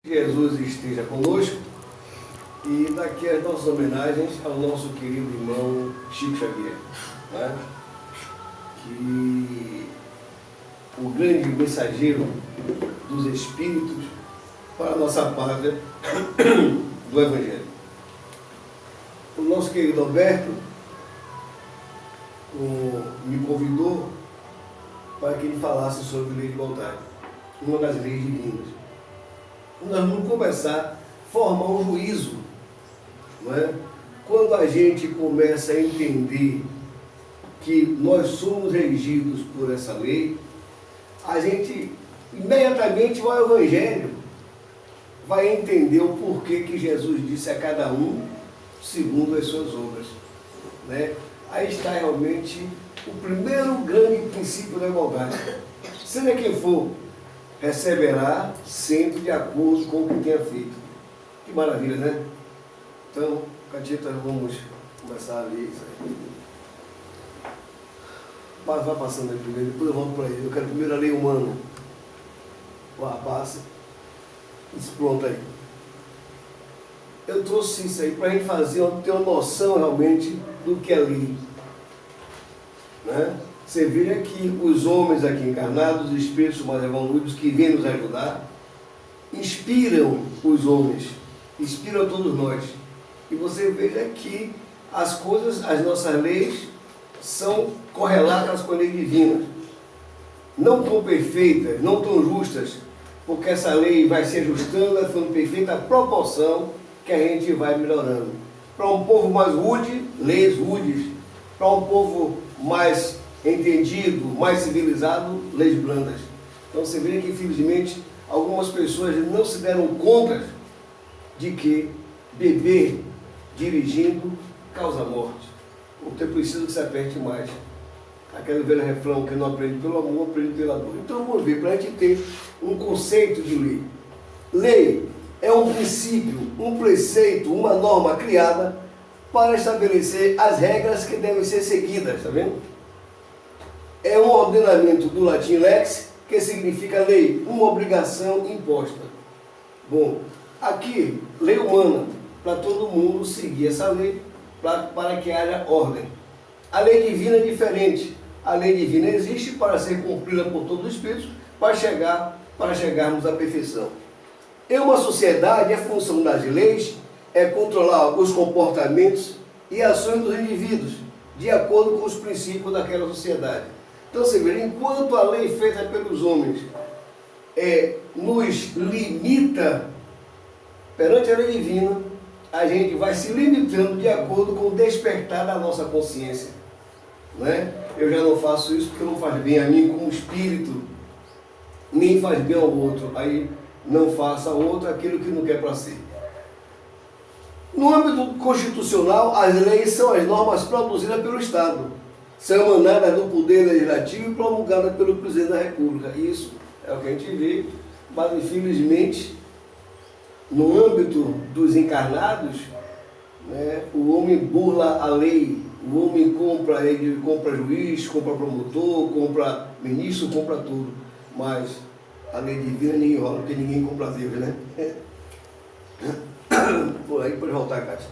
Jesus esteja conosco e daqui as nossas homenagens ao nosso querido irmão Chico Xavier, né? Que o grande mensageiro dos Espíritos para a nossa pátria do Evangelho. O nosso querido Alberto me convidou para que ele falasse sobre a lei de igualdade, uma das leis divinas. Nós vamos começar a formar um juízo, não é? Quando a gente começa a entender que nós somos regidos por essa lei, a gente imediatamente vai ao Evangelho, vai entender o porquê que Jesus disse a cada um segundo as suas obras, né? Aí está realmente o primeiro grande princípio da igualdade. Seja quem for, receberá sempre de acordo com o que tenha feito. Que maravilha, né? Então, Catita, vamos começar a ler isso aí. Mas vai passando aí primeiro, depois eu volto para ele. Eu quero primeiro a lei humana. Vá, passa. Isso, pronto aí. Eu trouxe isso aí para a gente ter uma noção realmente do que é lei, né? Você vê que os homens aqui encarnados, os espíritos mais evoluídos que vêm nos ajudar, inspiram os homens, inspiram todos nós. E você veja que as coisas, as nossas leis, são correlatas com a lei divina. Não tão perfeitas, não tão justas, porque essa lei vai se ajustando, vai ficando perfeita à proporção que a gente vai melhorando. Para um povo mais rude, leis rudes. Para um povo mais entendido, mais civilizado, leis blandas. Então você vê que, infelizmente, algumas pessoas não se deram conta de que beber dirigindo causa morte. Então é preciso que se aperte mais. Aquele velho refrão que não aprende pelo amor, aprende pela dor. Então vamos ver, para a gente ter um conceito de lei. Lei é um princípio, um preceito, uma norma criada para estabelecer as regras que devem ser seguidas, está vendo? É um ordenamento do latim lex, que significa lei, uma obrigação imposta. Bom, aqui, lei humana, para todo mundo seguir essa lei, para que haja ordem. A lei divina é diferente. A lei divina existe para ser cumprida por todos os espíritos, para chegarmos à perfeição. Em uma sociedade, a função das leis é controlar os comportamentos e ações dos indivíduos, de acordo com os princípios daquela sociedade. Então você vê, enquanto a lei feita pelos homens nos limita perante a lei divina, a gente vai se limitando de acordo com o despertar da nossa consciência, né? Eu já não faço isso porque não faz bem a mim como espírito, nem faz bem ao outro. Aí não faça ao outro aquilo que não quer para si. No âmbito constitucional, as leis são as normas produzidas pelo Estado. São emanadas do Poder Legislativo e promulgadas pelo Presidente da República. Isso é o que a gente vê, mas infelizmente, no âmbito dos encarnados, né, o homem burla a lei, o homem compra juiz, compra promotor, compra ministro, compra tudo. Mas a lei divina ninguém rola, porque ninguém compra Deus, né? Por aí pode voltar, Cátia.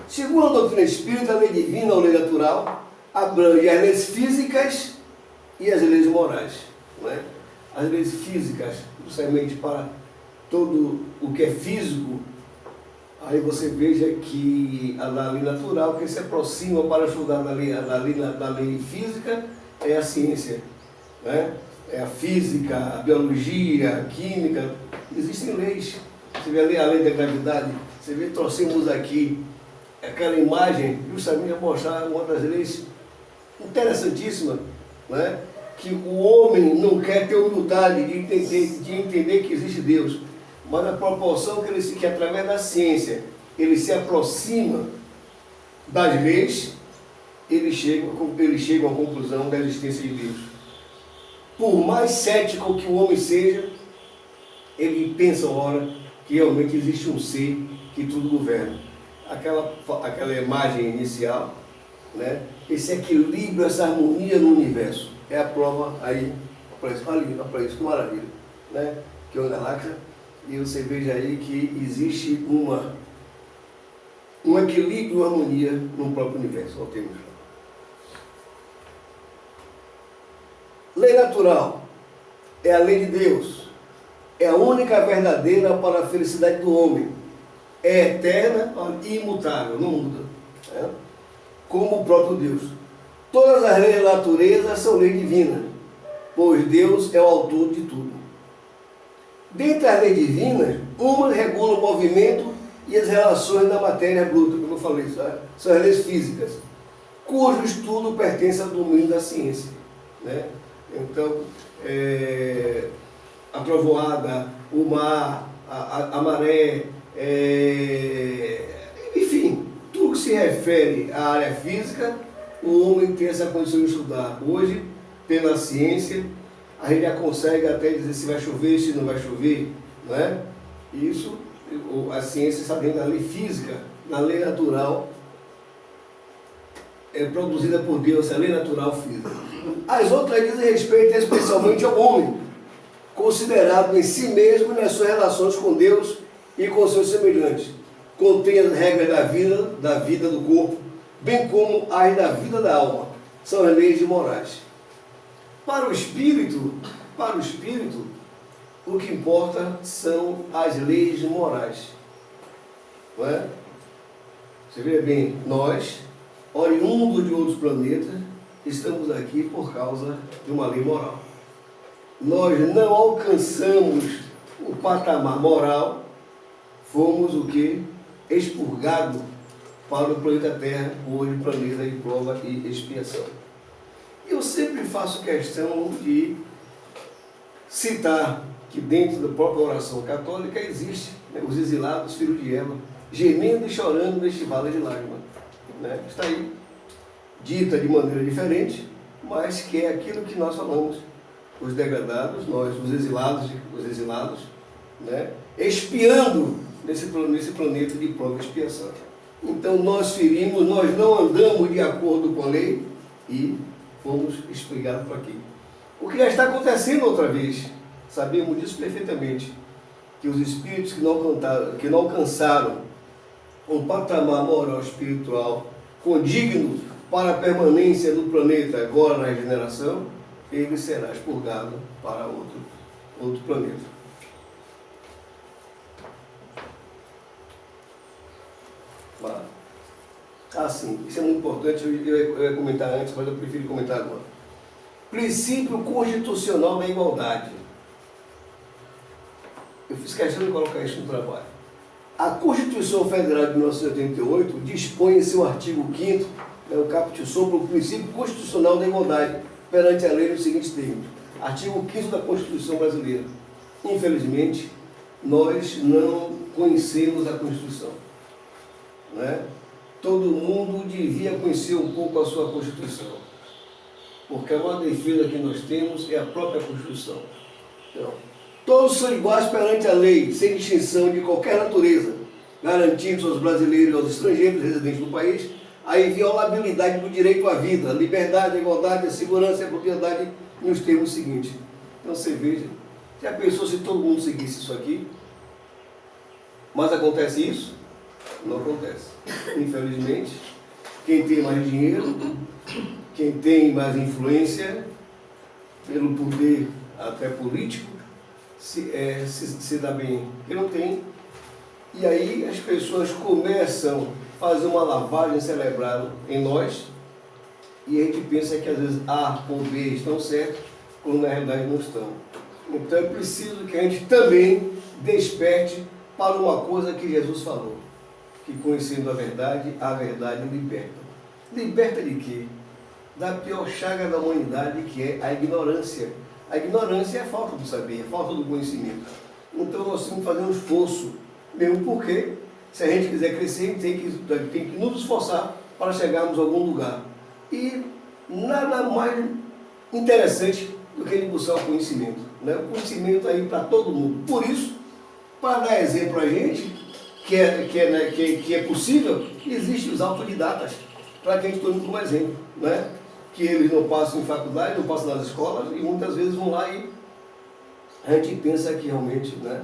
Segundo a doutrina espírita, a lei divina ou lei natural abrange as leis físicas e as leis morais, não é? As leis físicas, justamente para todo o que é físico. Aí você veja que a lei natural, que se aproxima para ajudar da lei física, é a ciência, né? É a física, a biologia, a química. Existem leis. Você vê a lei da gravidade, você vê, trouxemos aqui aquela imagem, justamente a mostrar uma das leis interessantíssimas, né? Que o homem não quer ter humildade de entender que existe Deus, mas na proporção que através da ciência ele se aproxima das leis, ele chega à conclusão da existência de Deus. Por mais cético que o homem seja, ele pensa, ora, que realmente existe um ser que tudo governa. Aquela imagem inicial, né? Esse equilíbrio, essa harmonia no universo, é a prova aí para isso, olha para isso, que maravilha, né? Que é uma galáxia, e você veja aí que existe um equilíbrio, uma harmonia no próprio universo. Voltemos lá. Lei natural é a lei de Deus, é a única verdadeira para a felicidade do homem, é eterna e imutável, não muda, né? Como o próprio Deus. Todas as leis da natureza são lei divina, pois Deus é o autor de tudo. Dentre as leis divinas, uma regula o movimento e as relações da matéria bruta, como eu falei, são as leis físicas, cujo estudo pertence ao domínio da ciência, né? Então, a trovoada, o mar, a maré, enfim, tudo que se refere à área física, o homem tem essa condição de estudar. Hoje, pela ciência, a gente já consegue até dizer se vai chover, se não vai chover, não é? Isso, a ciência está dentro da lei física, na lei natural, produzida por Deus, a lei natural física. As outras dizem respeito especialmente ao homem, considerado em si mesmo e nas suas relações com Deus e com seus semelhantes. Contém as regras da vida do corpo, bem como as da vida da alma. São as leis morais. Para o espírito, o que importa são as leis morais. Não é? Você vê bem, nós, oriundos de outros planetas, estamos aqui por causa de uma lei moral. Nós não alcançamos o patamar moral, fomos o que? Expurgados para o planeta Terra, hoje planeta de prova e expiação. Eu sempre faço questão de citar que dentro da própria oração católica existe, né, os exilados, filhos de Eva, gemendo e chorando neste vale de lágrimas. Né? Está aí, dita de maneira diferente, mas que é aquilo que nós falamos, os degradados, nós, os exilados, né, expiando nesse planeta de prova e expiação. Então nós ferimos, nós não andamos de acordo com a lei e fomos explicados por aqui. O que já está acontecendo outra vez, sabemos disso perfeitamente, que os espíritos que não alcançaram um patamar moral espiritual condigno para a permanência do planeta agora na regeneração, ele será expurgado para outro planeta. Sim, isso é muito importante, eu ia comentar antes, mas eu prefiro comentar agora. Princípio constitucional da igualdade. Eu fiz questão de colocar isso no trabalho. A Constituição Federal de 1988 dispõe em seu artigo 5º, o caput sobre o princípio constitucional da igualdade perante a lei nos seguintes termos. Artigo 5º da Constituição Brasileira. Infelizmente, nós não conhecemos a Constituição. Né? Todo mundo devia conhecer um pouco a sua Constituição, porque a maior defesa que nós temos é a própria Constituição. Então, todos são iguais perante a lei, sem distinção de qualquer natureza, garantindo aos brasileiros e aos estrangeiros residentes do país a inviolabilidade do direito à vida, a liberdade, a igualdade, a segurança e a propriedade nos termos seguintes. Então você veja, já pensou se todo mundo seguisse isso aqui? Mas acontece isso? Não acontece. Infelizmente, quem tem mais dinheiro, quem tem mais influência, pelo poder até político, se dá bem. Quem não tem, e aí as pessoas começam a fazer uma lavagem cerebral em nós, e a gente pensa que às vezes A ou B estão certos, quando na realidade não estão. Então é preciso que a gente também desperte para uma coisa que Jesus falou, que conhecendo a verdade liberta. Liberta de quê? Da pior chaga da humanidade, que é a ignorância. A ignorância é a falta do saber, a falta do conhecimento. Então nós temos que fazer um esforço, mesmo porque, se a gente quiser crescer, tem que nos esforçar para chegarmos a algum lugar. E nada mais interessante do que buscar o conhecimento. Né? O conhecimento aí para todo mundo. Por isso, para dar exemplo a gente, que é possível, existem os autodidatas, para que a gente tome como exemplo, né? que eles não passam em faculdade, não passam nas escolas, e muitas vezes vão lá e a gente pensa que realmente, né?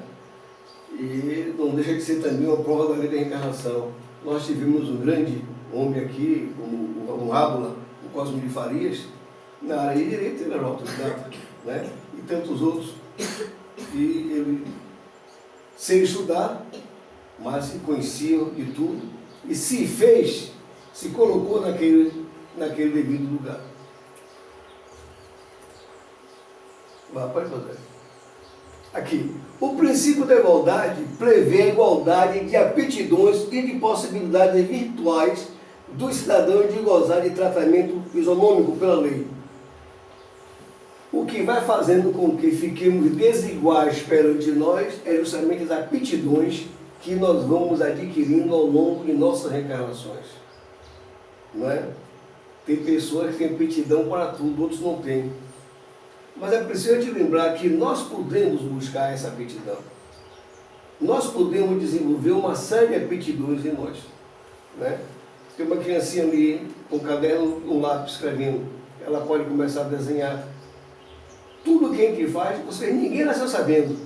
E não deixa de ser também uma prova da lei da reencarnação. Nós tivemos um grande homem aqui, um Rábula, o Cosme de Farias, na área de direito ele era autodidata, né? E tantos outros. E ele, sem estudar, mas se conheciam de tudo, e se fez, se colocou naquele devido lugar. Pode fazer. Aqui, o princípio da igualdade prevê a igualdade de aptidões e de possibilidades virtuais dos cidadãos de gozar de tratamento isonômico pela lei. O que vai fazendo com que fiquemos desiguais perante nós é justamente as aptidões que nós vamos adquirindo ao longo de nossas reencarnações. Não é? Tem pessoas que têm aptidão para tudo, outros não têm. Mas é preciso te lembrar que nós podemos buscar essa aptidão. Nós podemos desenvolver uma série de aptidões em nós. Né? Tem uma criancinha ali com um caderno, um lápis escrevendo. Ela pode começar a desenhar. Tudo que a gente faz, ninguém nasceu sabendo.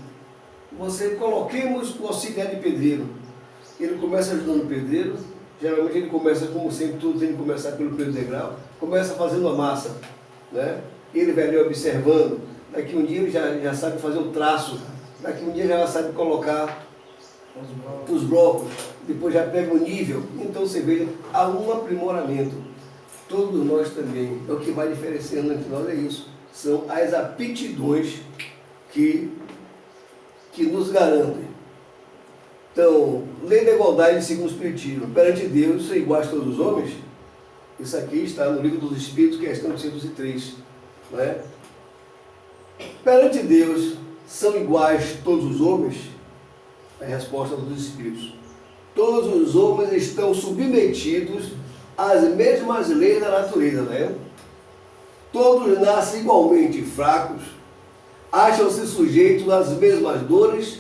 Coloquemos o auxiliar de pedreiro. Ele começa ajudando o pedreiro. Geralmente ele começa, como sempre, tudo tem que começar pelo primeiro degrau. Começa fazendo a massa. Né? Ele vai ali observando. Daqui um dia ele já sabe fazer o traço. Daqui um dia já sabe colocar os blocos. Depois já pega o nível. Então você vê, há um aprimoramento. Todos nós também. É o que vai diferenciando entre nós, é isso. São as aptidões que nos garantem. Então, lei da igualdade segundo o Espiritismo. Perante Deus, são iguais a todos os homens. Isso aqui está no Livro dos Espíritos, questão 203. Não é? Perante Deus, são iguais todos os homens? A resposta dos Espíritos. Todos os homens estão submetidos às mesmas leis da natureza, né? Todos nascem igualmente fracos, acham-se sujeitos às mesmas dores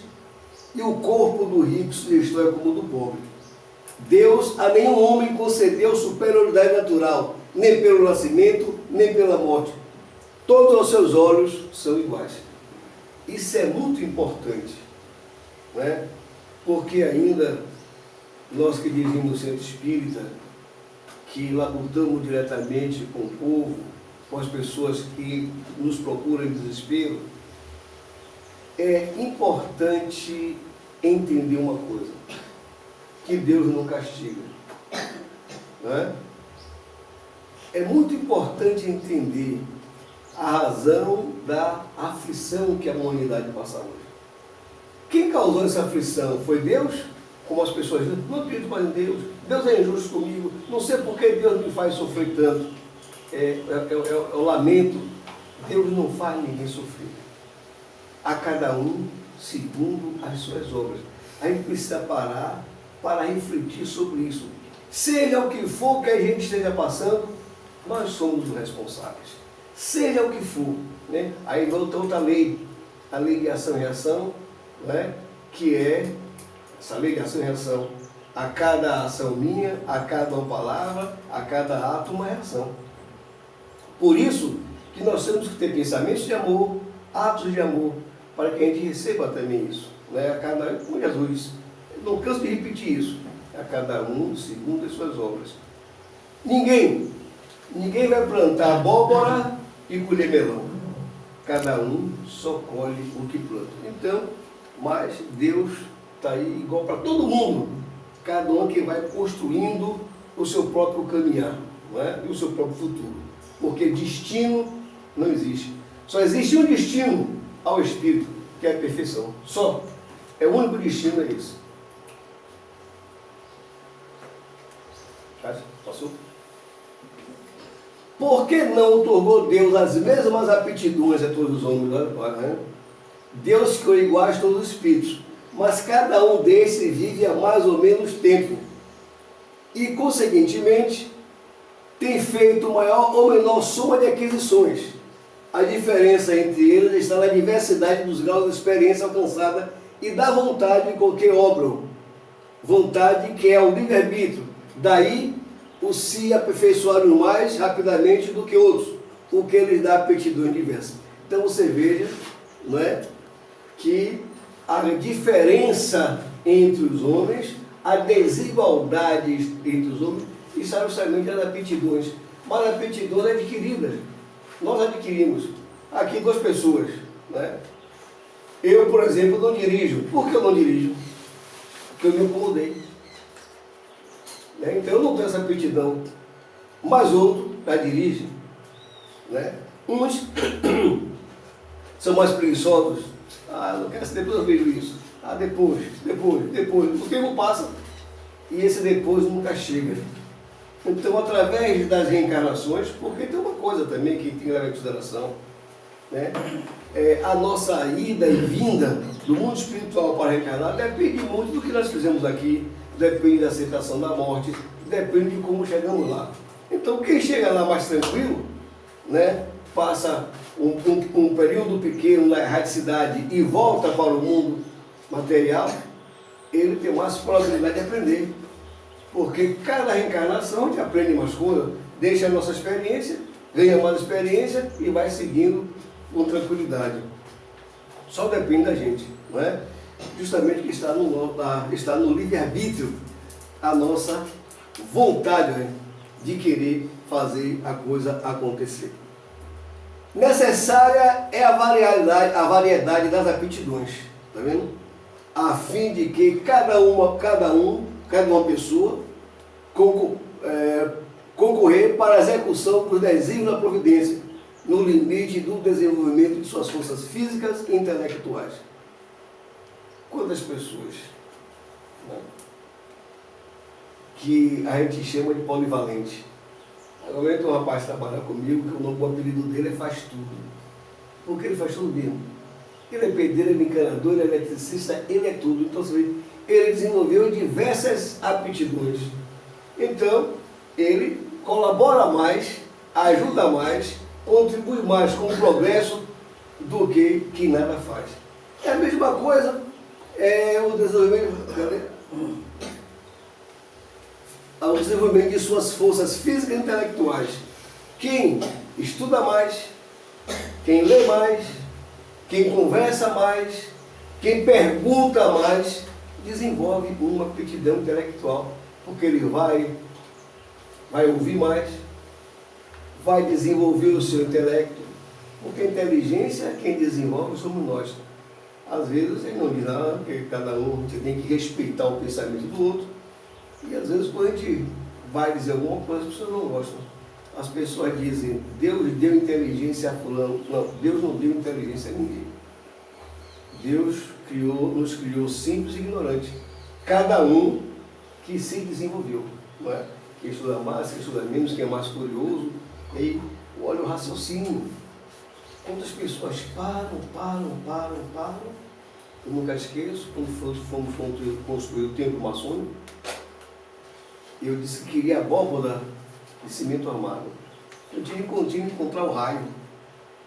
e o corpo do rico se destrói como o do pobre. Deus a nenhum homem concedeu superioridade natural, nem pelo nascimento, nem pela morte. Todos aos seus olhos são iguais. Isso é muito importante, né? Porque ainda nós que dirigimos o Centro Espírita, que labutamos diretamente com o povo, com as pessoas que nos procuram em desespero, é importante entender uma coisa, que Deus não castiga. Não é? É muito importante entender a razão da aflição que a humanidade passa hoje. Quem causou essa aflição? Foi Deus? Como as pessoas dizem, não acredito mais em Deus, Deus é injusto comigo, não sei por que Deus me faz sofrer tanto. Eu lamento, Deus não faz ninguém sofrer. A cada um segundo as suas obras. A gente precisa parar para refletir sobre isso. Seja o que for que a gente esteja passando, nós somos os responsáveis. Seja o que for. Né? Aí volta outra lei, a lei de ação e reação, né? Que é essa lei de ação e reação. A cada ação minha, a cada uma palavra, a cada ato, uma reação. Por isso que nós temos que ter pensamentos de amor, atos de amor, para que a gente receba também isso. Né? A cada um, como Jesus, eu não canso de repetir isso, a cada um segundo as suas obras. Ninguém vai plantar abóbora e colher melão. Cada um só colhe o que planta. Então, mas Deus está aí igual para todo mundo. Cada um que vai construindo o seu próprio caminhar, não é? E o seu próprio futuro. Porque destino não existe. Só existe um destino ao Espírito, que é a perfeição. Só. É o único destino, é isso. Passou? Por que não otorgou Deus as mesmas aptidões a todos os homens? Deus criou iguais a todos os espíritos, mas cada um desses vive há mais ou menos tempo. E, consequentemente, tem feito maior ou menor soma de aquisições. A diferença entre eles está na diversidade dos graus de experiência alcançada e da vontade com que obram. Vontade que é o livre-arbítrio. Daí ou se aperfeiçoaram mais rapidamente do que outros, o que lhes dá aptidões diversas. Então você veja, não é, que a diferença entre os homens, a desigualdade entre os homens, está justamente as aptidões. Mas as aptidões adquiridas. Nós adquirimos. Aqui 2 pessoas. Né? Eu, por exemplo, não dirijo. Por que eu não dirijo? Porque eu me incomodei. Né? Então eu não tenho essa aptidão. Mas outro já dirige. Né? Uns são mais preguiçosos. Ah, não quero ser, depois eu vejo isso. Ah, depois. O tempo passa e esse depois nunca chega. Então, através das reencarnações, porque tem uma coisa também que tem que levar em consideração, né? A nossa ida e vinda do mundo espiritual para reencarnar depende muito do que nós fizemos aqui, depende da aceitação da morte, depende de como chegamos lá. Então, quem chega lá mais tranquilo, né, passa um período pequeno na erraticidade e volta para o mundo material, ele tem mais probabilidade de aprender. Porque cada reencarnação a gente aprende mais coisas, deixa a nossa experiência, ganha mais experiência e vai seguindo com tranquilidade. Só depende da gente, não é? Justamente que está no livre-arbítrio a nossa vontade, né, de querer fazer a coisa acontecer. Necessária é a variedade das aptidões, tá vendo? A fim de que cada uma pessoa concorrer para a execução dos desígnios da providência, no limite do desenvolvimento de suas forças físicas e intelectuais. Quantas pessoas, né, que a gente chama de polivalente? Agora tem um rapaz que trabalha comigo, que o apelido dele é Faz Tudo. Porque ele faz tudo mesmo. Ele é pedreiro, ele é encanador, ele é eletricista, ele é tudo. Então você vê, ele desenvolveu diversas aptidões. Então, ele colabora mais, ajuda mais, contribui mais com o progresso do que nada faz. É a mesma coisa, o desenvolvimento de suas forças físicas e intelectuais. Quem estuda mais, quem lê mais, quem conversa mais, quem pergunta mais, desenvolve uma aptidão intelectual, porque ele vai ouvir mais, vai desenvolver o seu intelecto, porque a inteligência, quem desenvolve somos nós. Às vezes ele não diz nada, porque cada um você tem que respeitar o pensamento do outro, e às vezes quando a gente vai dizer alguma coisa, as pessoas não gostam. As pessoas dizem, Deus deu inteligência a fulano. Não, Deus não deu inteligência a ninguém. Deus nos criou simples e ignorantes. Cada um que se desenvolveu. Não é? Quem estuda mais, quem estuda menos, quem é mais curioso. E aí, olha o raciocínio. Quantas pessoas param. Eu nunca esqueço, quando fomos construir o templo maçônico, eu disse que queria abóbora de cimento armado. Eu tinha que encontrar o raio.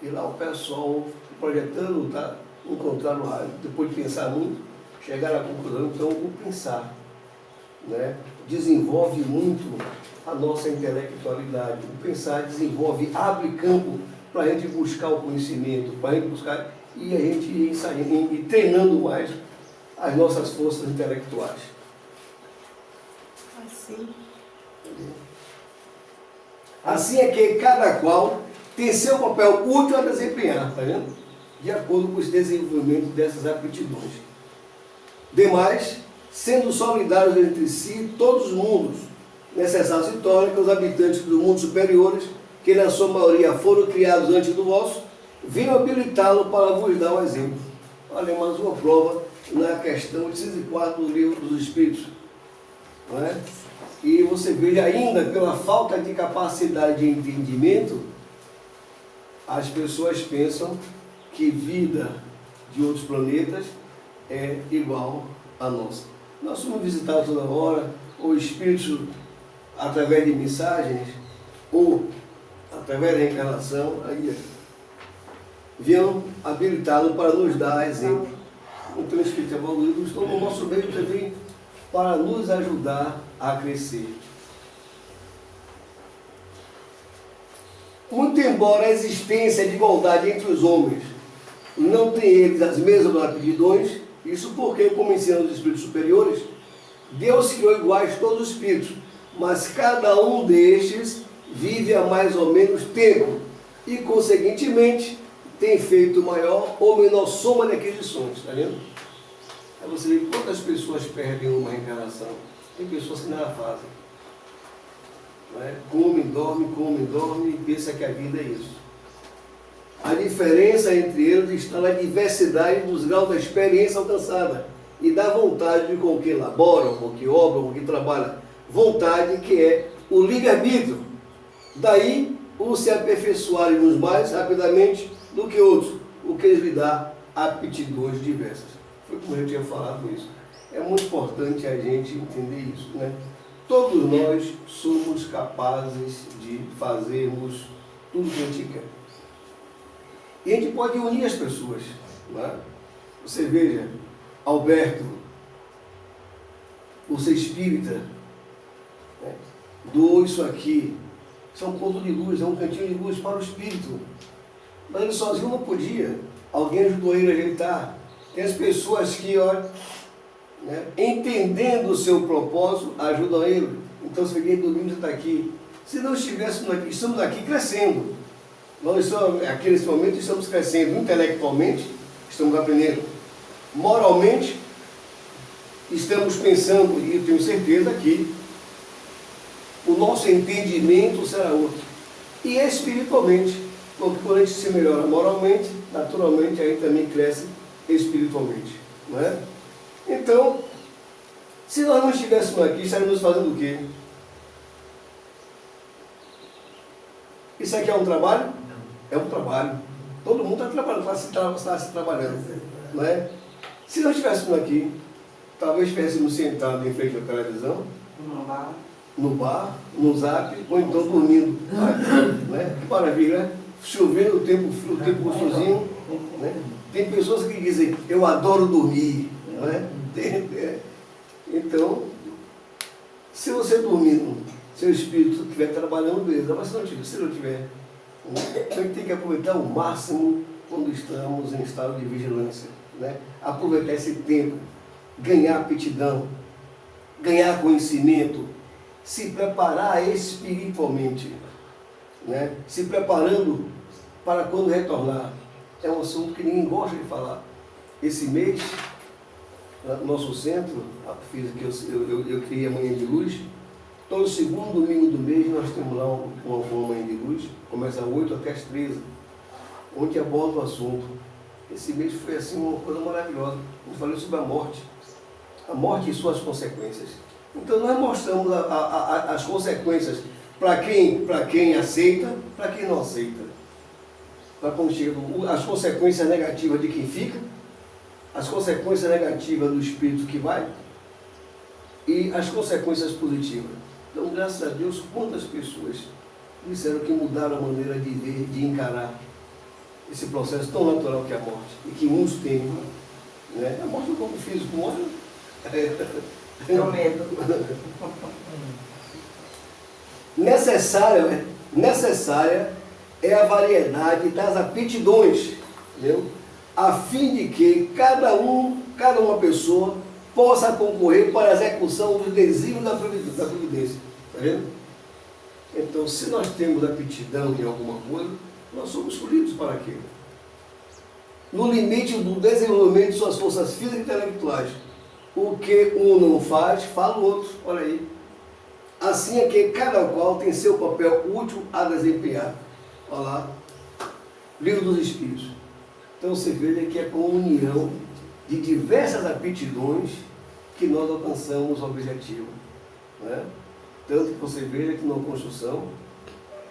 E lá o pessoal projetando, tá? Encontrar o raio. Depois de pensar muito, chegaram à conclusão, então o pensar, né, desenvolve muito a nossa intelectualidade. O pensar desenvolve, abre campo para a gente buscar o conhecimento, para a gente buscar, e a gente ir treinando mais as nossas forças intelectuais. Assim é que cada qual tem seu papel útil a desempenhar, tá vendo? De acordo com o desenvolvimento dessas aptidões. Demais, sendo solidários entre si, todos os mundos necessários se tornam que os habitantes dos mundos superiores, que na sua maioria foram criados antes do vosso, viram habilitá-lo para vos dar um exemplo. Olha, mais uma prova na questão 804 do Livro dos Espíritos. Não é? E você veja ainda, pela falta de capacidade de entendimento, as pessoas pensam que vida de outros planetas é igual à nossa. Nós somos visitados toda hora, ou espíritos, através de mensagens, ou através da reencarnação, aí vinham habilitá-lo para nos dar exemplo. Então, o Espírito evoluído estão no nosso meio também para nos ajudar a crescer. Muito embora a existência de igualdade entre os homens não tenha eles as mesmas aptidões, isso porque, como ensinam os espíritos superiores, Deus criou iguais todos os espíritos, mas cada um destes vive há mais ou menos tempo e, conseguintemente, tem feito maior ou menor soma de aquisições, está vendo? Aí você vê quantas pessoas perdem uma reencarnação. Tem pessoas que nada fazem. Não é? Come, dorme e pensa que a vida é isso. A diferença entre eles está na diversidade dos graus da experiência alcançada e da vontade com que elaboram, com que obram, com que trabalham. Vontade que é o livre-arbítrio. Daí, uns se aperfeiçoarem uns mais rapidamente do que outros, o que lhes dá aptidões diversas. Foi como eu tinha falado isso. É muito importante a gente entender isso, né? Todos nós somos capazes de fazermos tudo que a gente quer. E a gente pode unir as pessoas, né? Você veja, Alberto, por ser espírita, né, doou isso aqui. Isso é um ponto de luz, é um cantinho de luz para o espírito. Mas ele sozinho não podia. Alguém ajudou ele a ajeitar. Tem as pessoas que, olha, né, entendendo o seu propósito, ajudam ele. Então, se alguém domingo você está aqui. Se não estivéssemos aqui, estamos aqui crescendo. Nós estamos, aqui nesse momento estamos crescendo intelectualmente, estamos aprendendo. Moralmente, estamos pensando, e eu tenho certeza que o nosso entendimento será outro. E espiritualmente, porque quando a gente se melhora moralmente, naturalmente aí também cresce espiritualmente. Não é? Então, se nós não estivéssemos aqui, estaríamos fazendo o quê? Isso aqui é um trabalho? É um trabalho. Todo mundo está trabalhando, está se trabalhando. Não é? Se não estivéssemos aqui, talvez estivéssemos sentados em frente à televisão, no bar, no zap, ou então dormindo. Né? Que maravilha, né? Chovendo, o tempo frio, o tempo gostosinho. Né? Tem pessoas que dizem, eu adoro dormir. Né? Então, se você dormindo, seu espírito estiver trabalhando, beleza, mas se não tiver, a gente tem que aproveitar o máximo quando estamos em estado de vigilância. Né? Aproveitar esse tempo, ganhar aptidão, ganhar conhecimento, se preparar espiritualmente, né? Se preparando para quando retornar. É um assunto que ninguém gosta de falar. Esse mês, no nosso centro, a física que eu criei a Manhã de Luz, todo segundo domingo do mês nós temos lá uma Manhã de Luz, começa às 8 até às 13, onde aborda o assunto. Esse mês foi assim uma coisa maravilhosa. Eu falei sobre a morte e suas consequências. Então nós mostramos as consequências para quem aceita, para quem não aceita. Para quando chega, as consequências negativas de quem fica, as consequências negativas do espírito que vai e as consequências positivas. Então, graças a Deus, quantas pessoas disseram que mudaram a maneira de ver, de encarar esse processo tão natural que é a morte, e que uns têm, né? A morte do corpo físico morre. Tenho medo. Necessária é a variedade das aptidões, entendeu? A fim de que cada uma pessoa possa concorrer para a execução dos desígnios da providência. Está vendo? Então, se nós temos aptidão em alguma coisa, nós somos escolhidos para aquilo. No limite do desenvolvimento de suas forças físicas e intelectuais. O que um não faz, fala o outro. Olha aí. Assim é que cada qual tem seu papel útil a desempenhar. Olha lá. Livro dos Espíritos. Então você vê que é com a união de diversas aptidões que nós alcançamos o objetivo. Né? Tanto que você veja que na construção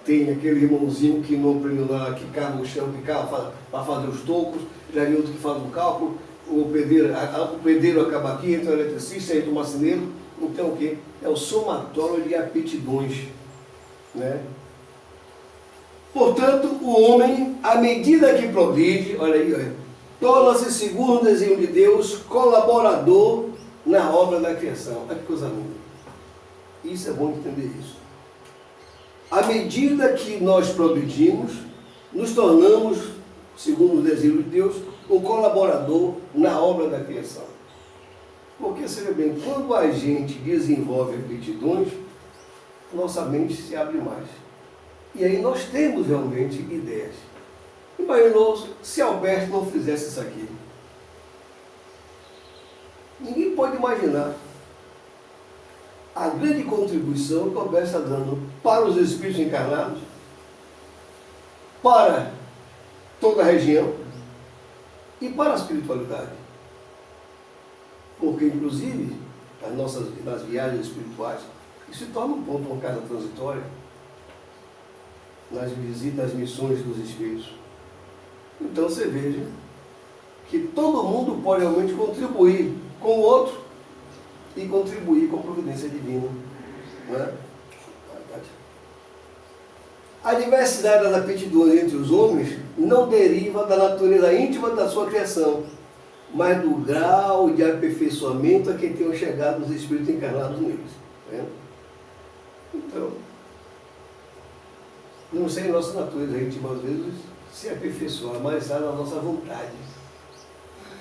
tem aquele irmãozinho que não aprendeu lá, que cava no chão, que cava para fazer os tocos, já vi outro que faz o cálculo, o pedreiro acaba aqui, entra o eletricista, entra o marceneiro. Então o quê? É o somatório de aptidões. Né? Portanto, o homem, à medida que progride, olha aí, olha, torna-se, segundo o desenho de Deus, colaborador na obra da criação. Olha que coisa linda. Isso é bom entender isso. À medida que nós progredimos, nos tornamos, segundo o desejo de Deus, um colaborador na obra da criação. Porque, seja bem, quando a gente desenvolve aptidões, nossa mente se abre mais. E aí nós temos realmente ideias. Imaginou se Alberto não fizesse isso aqui. Ninguém pode imaginar a grande contribuição que Alberto está dando para os espíritos encarnados, para toda a região e para a espiritualidade. Porque, inclusive, nas viagens espirituais, isso se torna um ponto, uma casa transitória, nas visitas, nas missões dos espíritos. Então você veja que todo mundo pode realmente contribuir com o outro e contribuir com a providência divina. Não é? A diversidade das aptidões entre os homens não deriva da natureza íntima da sua criação, mas do grau de aperfeiçoamento a que tenham chegado os espíritos encarnados neles. Tá? Então, não sei nossa natureza íntima, às vezes, se aperfeiçoar, mas está na nossa vontade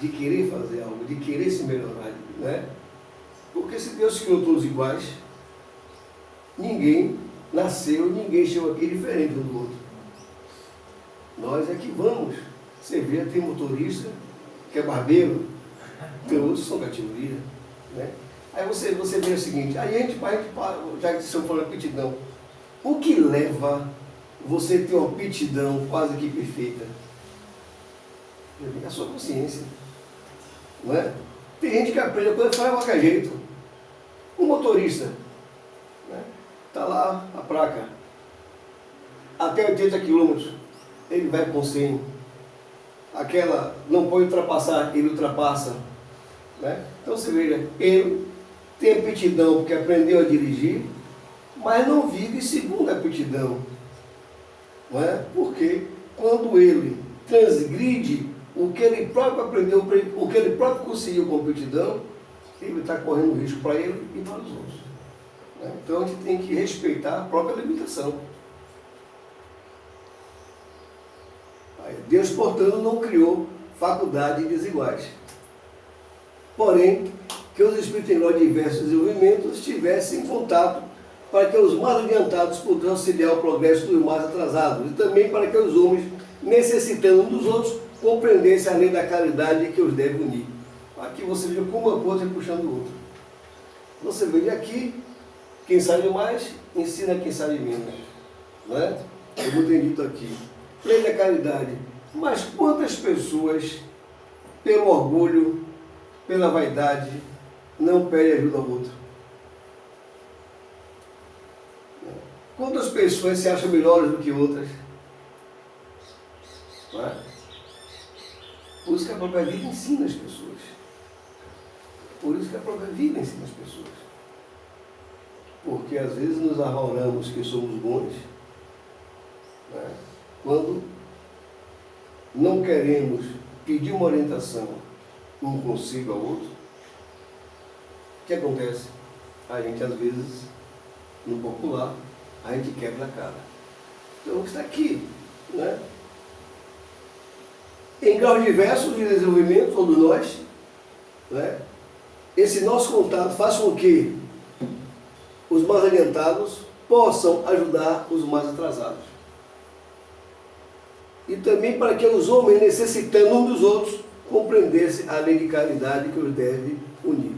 de querer fazer algo, de querer se melhorar, né? Porque se Deus criou todos iguais, ninguém nasceu, ninguém chegou aqui diferente um do outro. Nós é que vamos. Você vê, tem motorista, que é barbeiro, tem outros que são categoria, né? Aí você vê o seguinte, aí a gente já que estamos falando de aptidão, o que leva você a ter uma aptidão quase que perfeita? A sua consciência, não é? Tem gente que aprende a coisa e faz de qualquer jeito. Um motorista, né? Está lá a placa, até 80 km, ele vai com 100. Aquela não pode ultrapassar, ele ultrapassa, né? Então você veja, ele tem aptidão porque aprendeu a dirigir, mas não vive segundo a aptidão, não é? Porque quando ele transgride o que ele próprio aprendeu, o que ele próprio conseguiu com aptidão, ele está correndo risco para ele e para os outros, né? Então a gente tem que respeitar a própria limitação. Deus, portanto, não criou faculdades desiguais. Porém, que os espíritos em grau de diversos desenvolvimentos estivessem em contato para que os mais adiantados pudessem auxiliar o progresso dos mais atrasados e também para que os homens, necessitando um dos outros, compreendessem a lei da caridade que os deve unir. Aqui você vê como uma coisa puxando o outro. Você vê aqui, quem sabe mais, ensina quem sabe menos. Não é? Eu tenho dito aqui. Lei da caridade. Mas quantas pessoas, pelo orgulho, pela vaidade, não pedem ajuda ao outro? Quantas pessoas se acham melhores do que outras? Não é? Por isso que a própria vida ensina as pessoas. Por isso que a própria vida ensina as pessoas. Porque às vezes nos arrogamos que somos bons, né? Quando não queremos pedir uma orientação, um conselho ao outro, o que acontece? A gente, às vezes, no popular, a gente quebra a cara. Então, está aqui, né? Em graus diversos de desenvolvimento, todos nós, né? Esse nosso contato faz com que os mais adiantados possam ajudar os mais atrasados. E também para que os homens, necessitando uns dos outros, compreendessem a lei de caridade que os deve unir.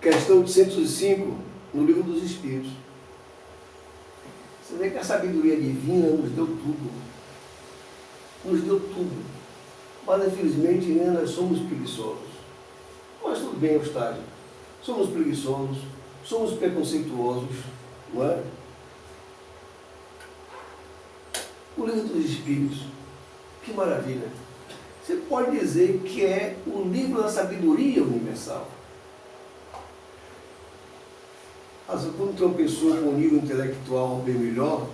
Questão 805, no Livro dos Espíritos. Você vê que a sabedoria divina nos deu tudo. Nos deu tudo. Mas, infelizmente, nós somos preguiçosos. Mas tudo bem, Eustáquio. Somos preguiçosos, somos preconceituosos, não é? O Livro dos Espíritos, que maravilha! Você pode dizer que é o livro da sabedoria universal. Mas quando tem uma pessoa com um nível intelectual bem melhor,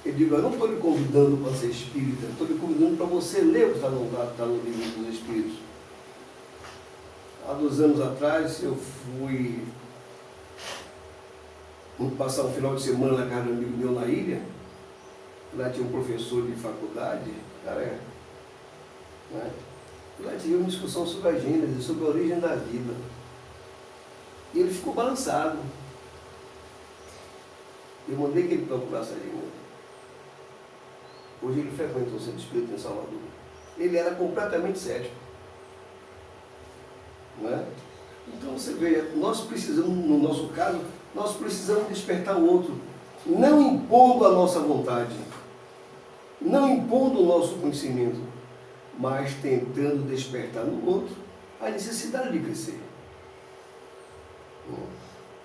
eu digo, eu não estou lhe convidando para ser espírita, estou lhe convidando para você ler o que está no Livro dos Espíritos. Há 2 anos atrás, eu fui Vamos passar um final de semana na casa de um amigo meu na ilha. Lá tinha um professor de faculdade, cara, né? Lá tinha uma discussão sobre a Gênesis, sobre a origem da vida. E ele ficou balançado. Eu mandei que ele procurasse a Gênesis. Hoje ele frequenta o Centro Espírita em Salvador. Ele era completamente cético. Não é? Então você vê, nós precisamos, no nosso caso, nós precisamos despertar o outro, não impondo a nossa vontade, não impondo o nosso conhecimento, mas tentando despertar no outro a necessidade de crescer.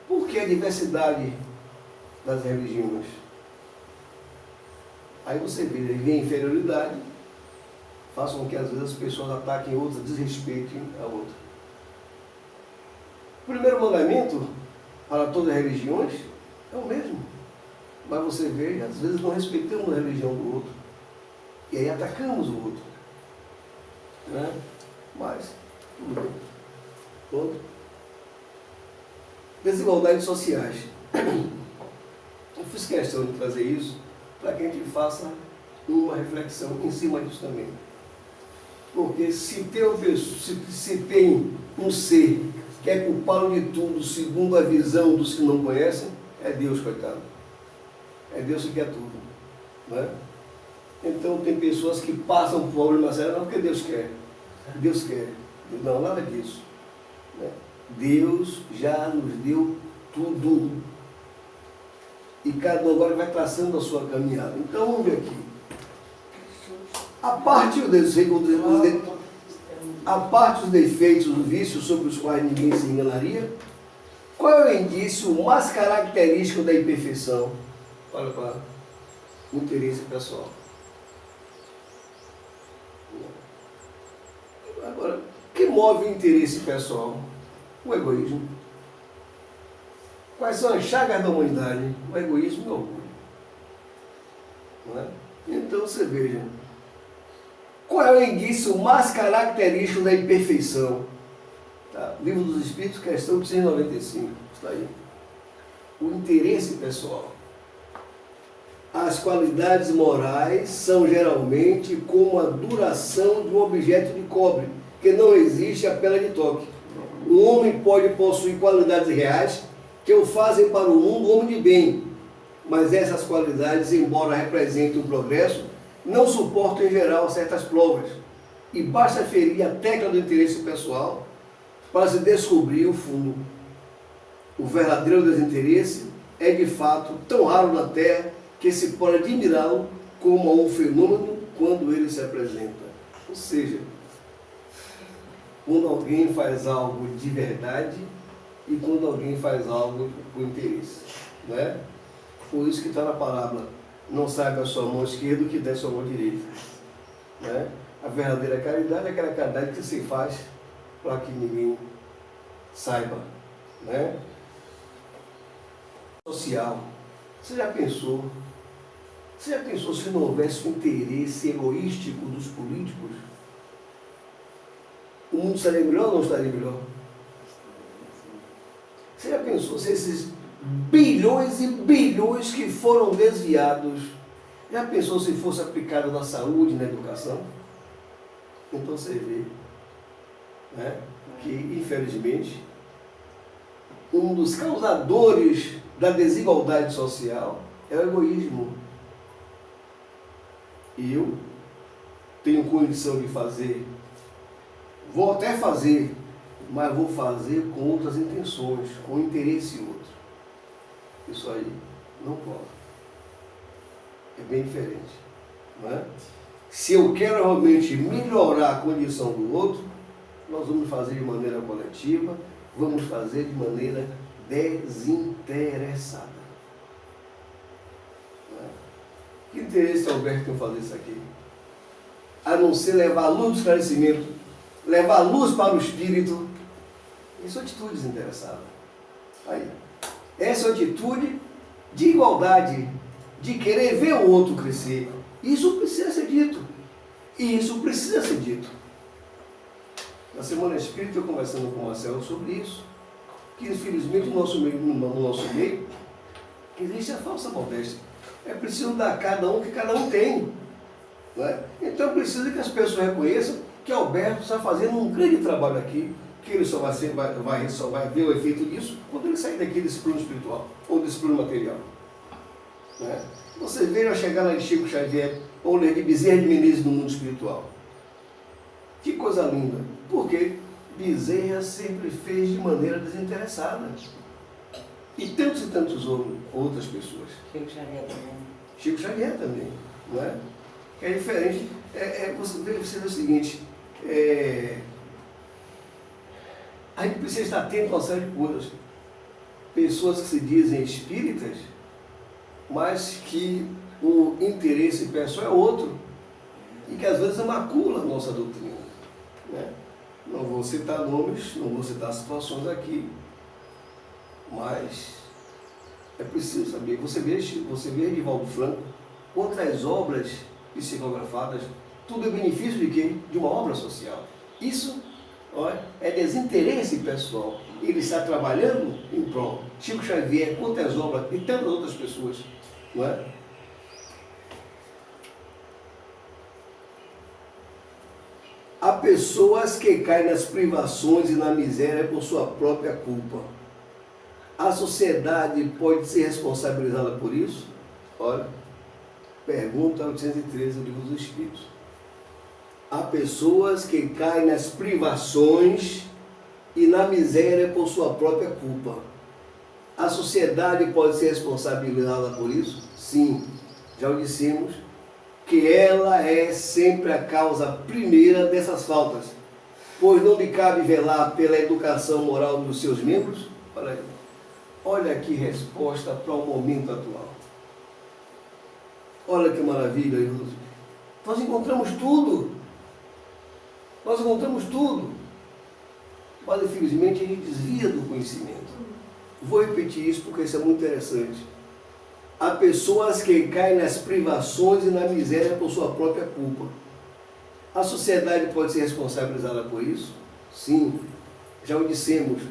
Por que a diversidade das religiões? Aí você vê a inferioridade, faz com que às vezes as pessoas ataquem outras, desrespeitem a outra. O primeiro mandamento para todas as religiões é o mesmo. Mas você vê, às vezes não respeitamos a religião do outro. E aí atacamos o outro. Né? Mas, tudo bem. Pronto. Desigualdades sociais. Eu fiz questão de trazer isso para que a gente faça uma reflexão em cima disso também. Porque se tem um ser que é culpado de tudo, segundo a visão dos que não conhecem, é Deus, coitado. É Deus que quer tudo. Né? Então tem pessoas que passam por problema sério, não porque Deus quer. Deus quer. Não, nada disso. Né? Deus já nos deu tudo. E cada um agora vai traçando a sua caminhada. Então vamos ver aqui. A parte dos defeitos do vício sobre os quais ninguém se enganaria, qual é o indício mais característico da imperfeição? Olha para o interesse pessoal. Agora, o que move o interesse pessoal? O egoísmo. Quais são as chagas da humanidade? O egoísmo e o orgulho. Não é? Então você veja. Qual é o indício mais característico da imperfeição? Tá? Livro dos Espíritos, questão 195. Está aí. O interesse pessoal. As qualidades morais são geralmente como a duração de um objeto de cobre, que não resiste à pela de toque. O homem pode possuir qualidades reais que o fazem para o mundo homem de bem, mas essas qualidades, embora representem um progresso, não suportam em geral certas provas, e basta ferir a tecla do interesse pessoal para se descobrir o fundo. O verdadeiro desinteresse é de fato tão raro na Terra que se pode admirá-lo como um fenômeno quando ele se apresenta. Ou seja, quando alguém faz algo de verdade e quando alguém faz algo com interesse. Né? Por isso que está na parábola. Não saiba a sua mão esquerda o que der a sua mão direita. Né? A verdadeira caridade é aquela caridade que se faz para que ninguém saiba. Né? Social. Você já pensou se não houvesse um interesse egoístico dos políticos? O mundo estaria melhor ou não estaria melhor? Você já pensou se esses bilhões e bilhões que foram desviados, já pensou se fosse aplicado na saúde, na educação? Então você vê, né, que infelizmente um dos causadores da desigualdade social é o egoísmo. E eu tenho condição de fazer, vou até fazer, mas vou fazer com outras intenções, com interesse outro. Isso aí não pode. É bem diferente. Não é? Se eu quero realmente melhorar a condição do outro, nós vamos fazer de maneira coletiva, vamos fazer de maneira desinteressada. Não é? Que interesse, Alberto, tem fazer isso aqui? A não ser levar a luz do esclarecimento, levar a luz para o espírito. Isso é atitude desinteressada. Aí. Essa é a atitude de igualdade, de querer ver o outro crescer. Isso precisa ser dito. E isso precisa ser dito. Na Semana Espírita, eu conversando com o Marcelo sobre isso, que infelizmente no nosso meio Existe a falsa modéstia. É preciso dar a cada um o que cada um tem. Não é? Então precisa que as pessoas reconheçam que Alberto está fazendo um grande trabalho aqui, que ele só vai ver o efeito disso quando ele sair daqui desse plano espiritual, ou desse plano material. Não é? Você veja chegar lá de Chico Xavier, ou ler de Bezerra de Menezes no mundo espiritual. Que coisa linda. Porque Bezerra sempre fez de maneira desinteressada. E tantos outras pessoas. Chico Xavier também. Chico Xavier também, não é? É diferente. Você vê o seguinte, a gente precisa estar atento a uma série de coisas. Pessoas que se dizem espíritas, mas que o interesse pessoal é outro. E que às vezes macula a nossa doutrina. Né? Não vou citar nomes, não vou citar situações aqui, mas é preciso saber. Você vê Divaldo Franco, quantas obras psicografadas, tudo é benefício de quem? De uma obra social. Isso é desinteresse pessoal. Ele está trabalhando em prol. Chico Xavier, quantas obras e tantas outras pessoas. Não é? Há pessoas que caem nas privações e na miséria por sua própria culpa. A sociedade pode ser responsabilizada por isso? Olha, pergunta 813 do Livro dos Espíritos. Há pessoas que caem nas privações e na miséria por sua própria culpa. A sociedade pode ser responsabilizada por isso? Sim, já o dissemos, que ela é sempre a causa primeira dessas faltas, pois não lhe cabe velar pela educação moral dos seus membros? Olha que resposta para o momento atual. Olha que maravilha, irmãos. Nós encontramos tudo. Nós encontramos tudo. Mas, infelizmente, a gente desvia do conhecimento. Vou repetir isso porque isso é muito interessante. Há pessoas que caem nas privações e na miséria por sua própria culpa. A sociedade pode ser responsabilizada por isso? Sim, já o dissemos,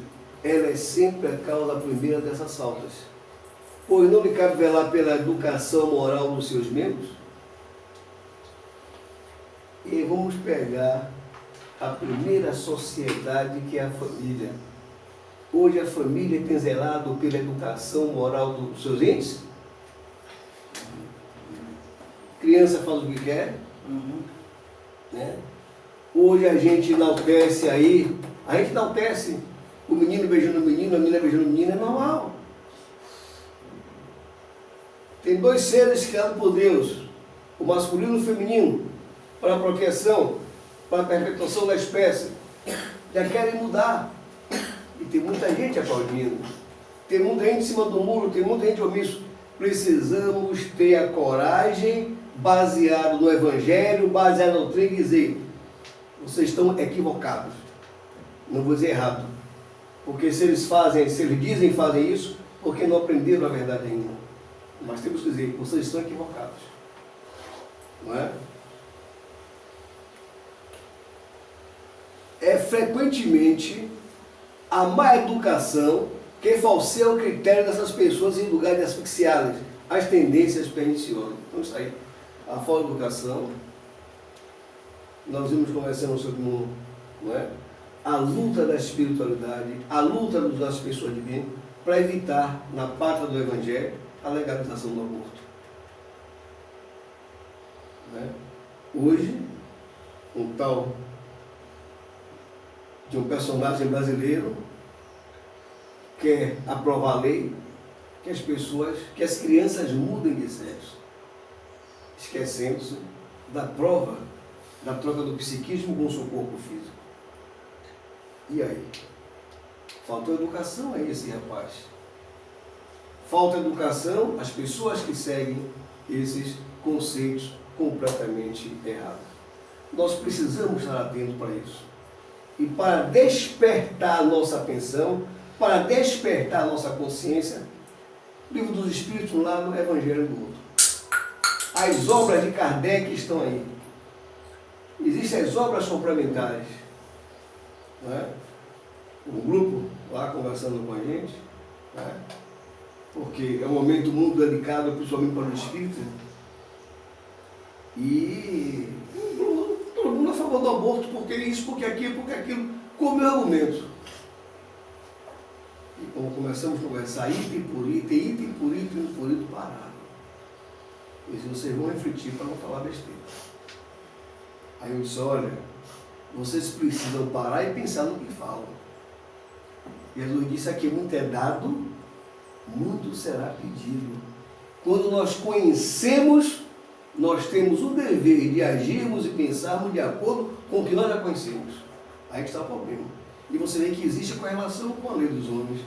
ela é sempre a causa primeira dessas faltas. Pois não lhe cabe velar pela educação moral dos seus membros? E vamos pegar a primeira sociedade, que é a família. Hoje a família tem zelado pela educação moral dos seus entes? Criança faz o que quer. Né? Hoje a gente enaltece aí, o menino beijando o menino, a menina beijando o menino, é normal. Tem dois seres criados por Deus, o masculino e o feminino, para a procriação, para a perpetuação da espécie. Já querem mudar. E tem muita gente aplaudindo. Tem muita gente em cima do muro, tem muita gente omisso. Precisamos ter a coragem, baseado no Evangelho, baseado na doutrina, e dizer: vocês estão equivocados. Não vou dizer errado. Porque se eles dizem e fazem isso, porque não aprenderam a verdade ainda. Mas temos que dizer: vocês estão equivocados. Não é? É frequentemente a má educação que falseia o critério dessas pessoas em lugar de asfixiá-las, as tendências perniciosas. Então isso aí, a falta de educação, nós vimos conversando sobre não é? A luta da espiritualidade, a luta das pessoas de bem, para evitar, na pátria do Evangelho, a legalização do aborto. Não é? Hoje, um tal de um personagem brasileiro quer aprovar a lei que as crianças mudem de sexo, esquecendo-se da troca do psiquismo com o seu corpo físico. E aí? Faltou educação a esse rapaz. Falta educação às pessoas que seguem esses conceitos completamente errados. Nós precisamos estar atentos para isso. E para despertar a nossa atenção, para despertar a nossa consciência, o Livro dos Espíritos lá no Evangelho do Outro. As obras de Kardec estão aí. Existem as obras complementares. Não é? Um grupo lá conversando com a gente, não é? porque é um momento muito delicado, principalmente para o espírito. E todo mundo é a favor do aborto, porque isso, porque aquilo, como é argumento. E quando começamos a conversar item por item, pararam. E vocês vão refletir para não falar besteira. Aí eu disse, olha, vocês precisam parar e pensar no que falam. Jesus disse aqui, muito é dado, muito será pedido. Quando nós conhecemos, nós temos o dever de agirmos e pensarmos de acordo com o que nós já conhecemos. Aí que está o problema. E você vê que existe correlação com a lei dos homens.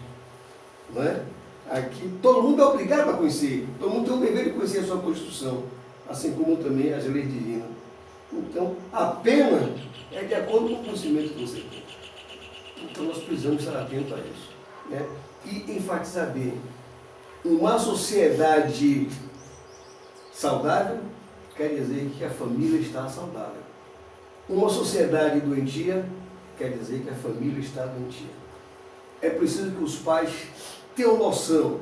Não é? Aqui todo mundo é obrigado a conhecer. Todo mundo tem o dever de conhecer a sua Constituição. Assim como também as leis divinas. Então, a pena é de acordo com o conhecimento que você tem. Então, nós precisamos estar atentos a isso. Né? E enfatizar bem. Uma sociedade saudável quer dizer que a família está saudável. Uma sociedade doentia quer dizer que a família está doentia. É preciso que os pais tenham noção,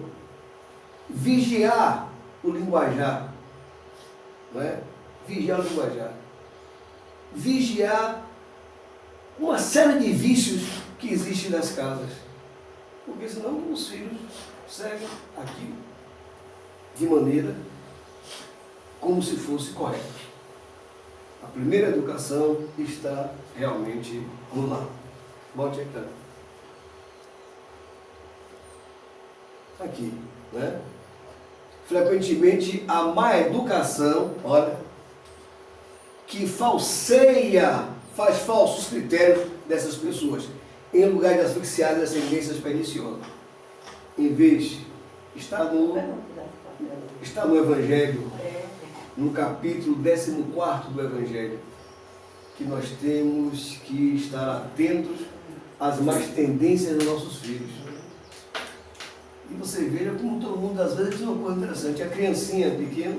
vigiar o linguajar, não é? Vigiar o linguajar. Vigiar uma série de vícios que existem nas casas. Porque senão os filhos seguem aqui de maneira como se fosse correto. A primeira educação está realmente no lar. Volte aqui. Aqui, né? Frequentemente a má educação, olha, que falseia, faz falsos critérios dessas pessoas, em lugar de asfixiar as tendências perniciosas. Em vez, está no Evangelho, no capítulo 14 do Evangelho, que nós temos que estar atentos às más tendências dos nossos filhos. E você veja como todo mundo, às vezes, diz uma coisa interessante. A criancinha pequena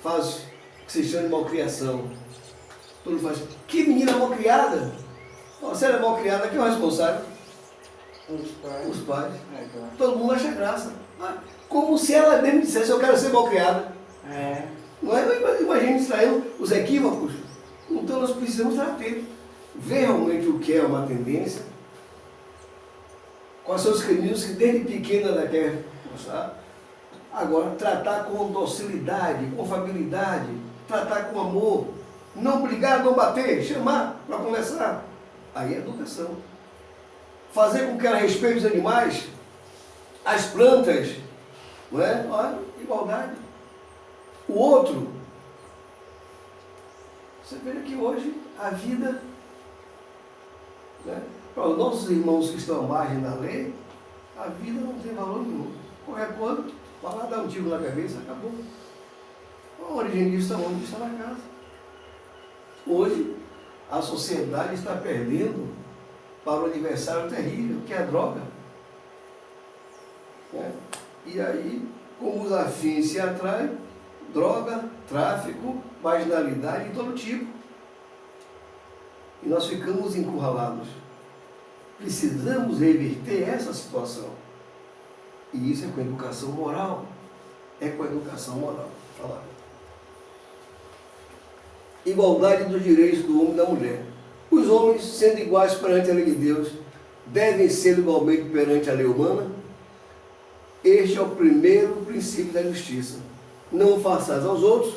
faz o que se chama de malcriação. Todo mundo faz, que menina malcriada! Se ela é malcriada, quem é o responsável? Os pais. Todo mundo acha graça. Como se ela mesmo dissesse, eu quero ser malcriada. Não é? Imagina extraindo os equívocos. Então nós precisamos estar atentos. Ver realmente o que é uma tendência. Quais são os caminhos que desde pequena ela quer mostrar. Agora, tratar com docilidade, com afabilidade, tratar com amor. Não brigar, não bater, chamar para conversar. Aí é educação. Fazer com que ela respeite os animais, as plantas, não é? Olha, igualdade. O outro, você vê que hoje a vida, né? Para os nossos irmãos que estão à margem da lei, a vida não tem valor nenhum. Qualquer coisa, vai lá dar um tiro na cabeça, acabou. A origem disso está onde? Está na casa. Hoje, a sociedade está perdendo para o adversário terrível, que é a droga. Né? E aí, como os afins se atraem, droga, tráfico, marginalidade de todo tipo. E nós ficamos encurralados. Precisamos reverter essa situação. E isso é com a educação moral. É com a educação moral. Falar. Igualdade dos direitos do homem e da mulher. Os homens, sendo iguais perante a lei de Deus, devem ser igualmente perante a lei humana. Este é o primeiro princípio da justiça. Não façais aos outros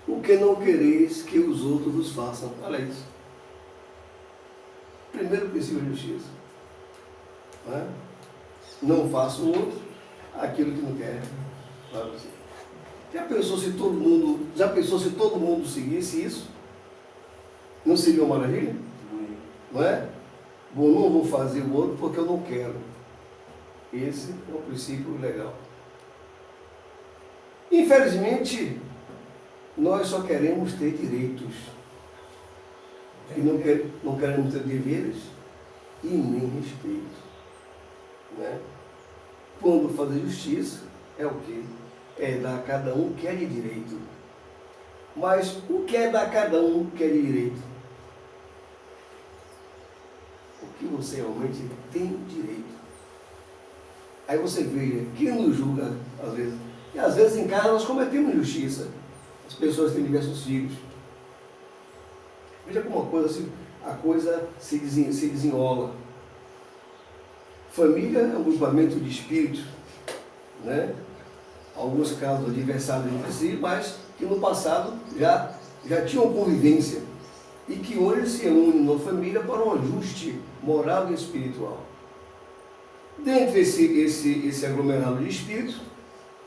o que não quereis que os outros vos façam. Olha isso. Primeiro princípio da justiça. Não faça o outro aquilo que não quer para você. Já pensou se todo mundo seguisse isso? Não seria uma maravilha? Não é? Bom, não vou fazer o outro porque eu não quero. Esse é o princípio legal. Infelizmente, nós só queremos ter direitos. E não queremos ter deveres e nem respeito. Né? Quando fazer justiça, é o quê? É dar a cada um o que é de direito. Mas o que é dar a cada um o que é de direito? O que você realmente tem direito. Aí você vê, quem nos julga, às vezes? E às vezes em casa nós cometemos injustiça. As pessoas têm diversos filhos. Veja como a coisa se desenrola. Família é um grupamento de espíritos, né? Alguns casos adversários entre si, mas que no passado já tinham convivência e que hoje se unem na família para um ajuste moral e espiritual. Dentro desse aglomerado de espíritos,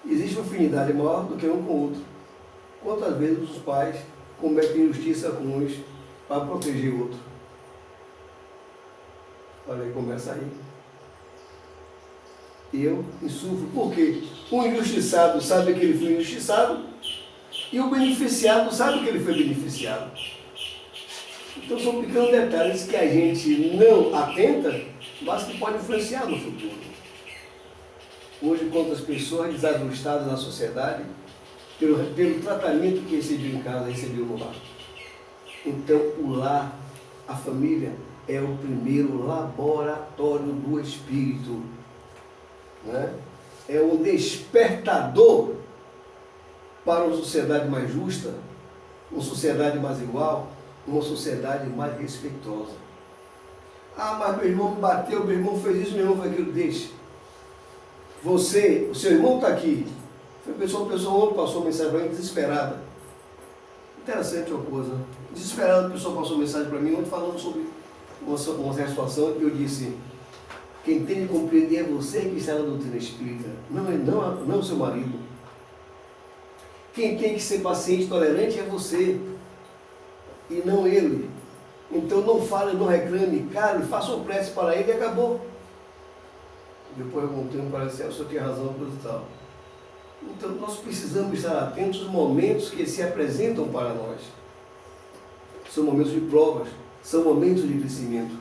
existe uma afinidade maior do que um com o outro. Quantas vezes os pais cometem injustiça com uns para proteger o outro? Olha aí, começa aí. Eu insuflo. Por quê? O injustiçado sabe que ele foi injustiçado e o beneficiado sabe que ele foi beneficiado. Então são pequenos detalhes que a gente não atenta, mas que podem influenciar no futuro. Hoje, quantas pessoas desajustadas na sociedade pelo tratamento que recebeu em casa, recebeu no lar. Então, o lar, a família, é o primeiro laboratório do espírito. Né? É o despertador para uma sociedade mais justa, uma sociedade mais igual, uma sociedade mais respeitosa. Ah, mas meu irmão me bateu, meu irmão fez isso, meu irmão fez aquilo. Deixa. O seu irmão está aqui. Foi uma pessoa ontem passou mensagem para mim desesperada. Interessante uma coisa. Desesperada, a pessoa passou mensagem para mim ontem falando sobre uma situação que eu disse: quem tem de compreender é você que está na doutrina espírita, não o seu marido. Quem tem que ser paciente e tolerante é você, e não ele. Então não fale, não reclame, cale, faça uma prece para ele e acabou. Depois de algum tempo parece que o senhor tem razão, coisa e tal. Então nós precisamos estar atentos aos momentos que se apresentam para nós. São momentos de provas, são momentos de crescimento.